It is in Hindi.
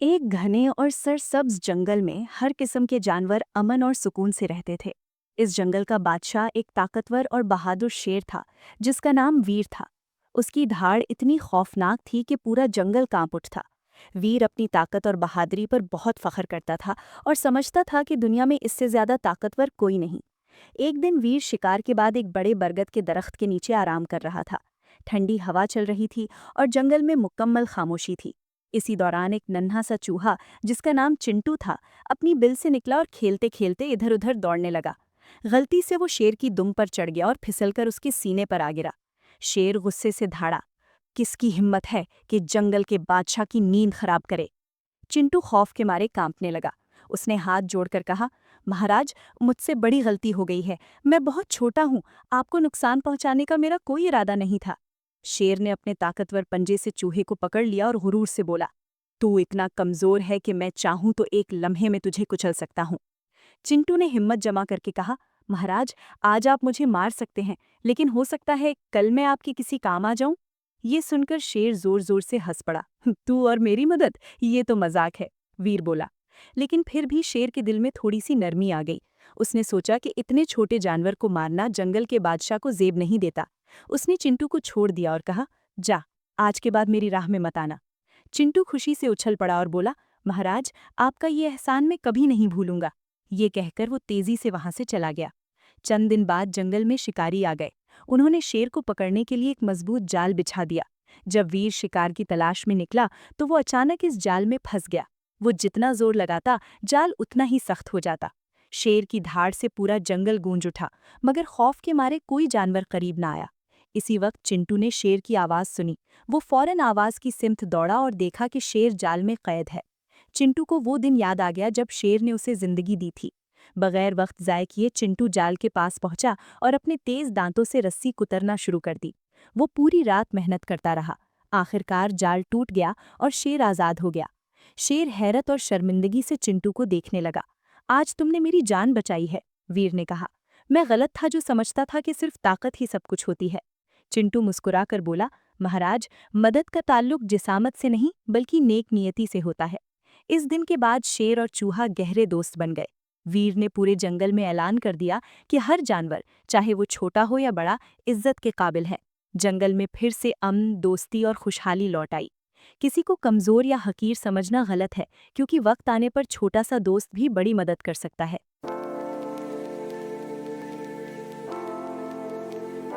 एक घने और सरसब्ज जंगल में हर किस्म के जानवर अमन और सुकून से रहते थे। इस जंगल का बादशाह एक ताकतवर और बहादुर शेर था, जिसका नाम वीर था। उसकी धाड़ इतनी खौफनाक थी कि पूरा जंगल कांप उठता। वीर अपनी ताकत और बहादुरी पर बहुत फख्र करता था और समझता था कि दुनिया में इससे ज्यादा ताकतवर कोई नहीं। एक दिन वीर शिकार के बाद एक बड़े बरगद के दरख्त के नीचे आराम कर रहा था। ठंडी हवा चल रही थी और जंगल में मुकम्मल खामोशी थी। इसी दौरान एक नन्हा सा चूहा, जिसका नाम चिंटू था, अपनी बिल से निकला और खेलते खेलते इधर उधर दौड़ने लगा। गलती से वो शेर की दुम पर चढ़ गया और फिसलकर उसके सीने पर आ गिरा। शेर गुस्से से धाड़ा, किसकी हिम्मत है कि जंगल के बादशाह की नींद खराब करे। चिंटू खौफ के मारे कांपने लगा। उसने हाथ जोड़कर कहा, महाराज, मुझसे बड़ी गलती हो गई है। मैं बहुत छोटा हूँ। आपको नुकसान पहुंचाने का मेरा कोई इरादा नहीं था। शेर ने अपने ताकतवर पंजे से चूहे को पकड़ लिया और गुरूर से बोला, तू इतना कमजोर है कि मैं चाहूं तो एक लम्हे में तुझे कुचल सकता हूं। चिंटू ने हिम्मत जमा करके कहा, महाराज, आज आप मुझे मार सकते हैं, लेकिन हो सकता है कल मैं आपके किसी काम आ जाऊं। ये सुनकर शेर जोर जोर से हंस पड़ा। तू और मेरी मदद, ये तो मजाक है, वीर बोला। लेकिन फिर भी शेर के दिल में थोड़ी सी नरमी आ गई। उसने सोचा कि इतने छोटे जानवर को मारना जंगल के बादशाह को जेब नहीं देता। उसने चिंटू को छोड़ दिया और कहा, जा, आज के बाद मेरी राह में मत आना। चिंटू खुशी से उछल पड़ा और बोला, महाराज, आपका ये एहसान मैं कभी नहीं भूलूंगा। ये कहकर वो तेजी से वहां से चला गया। चंद दिन बाद जंगल में शिकारी आ गए। उन्होंने शेर को पकड़ने के लिए एक मजबूत जाल बिछा दिया। जब वीर शिकार की तलाश में निकला तो वो अचानक इस जाल में फंस गया। वो जितना जोर लगाता, जाल उतना ही सख्त हो जाता। शेर की धाड़ से पूरा जंगल गूंज उठा, मगर खौफ के मारे कोई जानवर करीब ना आया। इसी वक्त चिंटू ने शेर की आवाज सुनी। वो फौरन आवाज की सिमत दौड़ा और देखा कि शेर जाल में कैद है। चिंटू को वो दिन याद आ गया जब शेर ने उसे जिंदगी दी थी। बगैर वक्त ज़ाय किए चिंटू जाल के पास पहुंचा और अपने तेज दांतों से रस्सी कुतरना शुरू कर दी। वो पूरी रात मेहनत करता रहा। आखिरकार जाल टूट गया और शेर आज़ाद हो गया। शेर हैरत और शर्मिंदगी से चिंटू को देखने लगा। आज तुमने मेरी जान बचाई है, वीर ने कहा। मैं गलत था जो समझता था कि सिर्फ ताकत ही सब कुछ होती है। चिंटू मुस्कुराकर बोला, महाराज, मदद का ताल्लुक जिसामत से नहीं बल्कि नेक नियति से होता है। इस दिन के बाद शेर और चूहा गहरे दोस्त बन गए। वीर ने पूरे जंगल में ऐलान कर दिया कि हर जानवर, चाहे वो छोटा हो या बड़ा, इज्जत के काबिल है। जंगल में फिर से अमन, दोस्ती और खुशहाली लौट आई। किसी को कमजोर या हकीर समझना गलत है, क्योंकि वक्त आने पर छोटा सा दोस्त भी बड़ी मदद कर सकता है।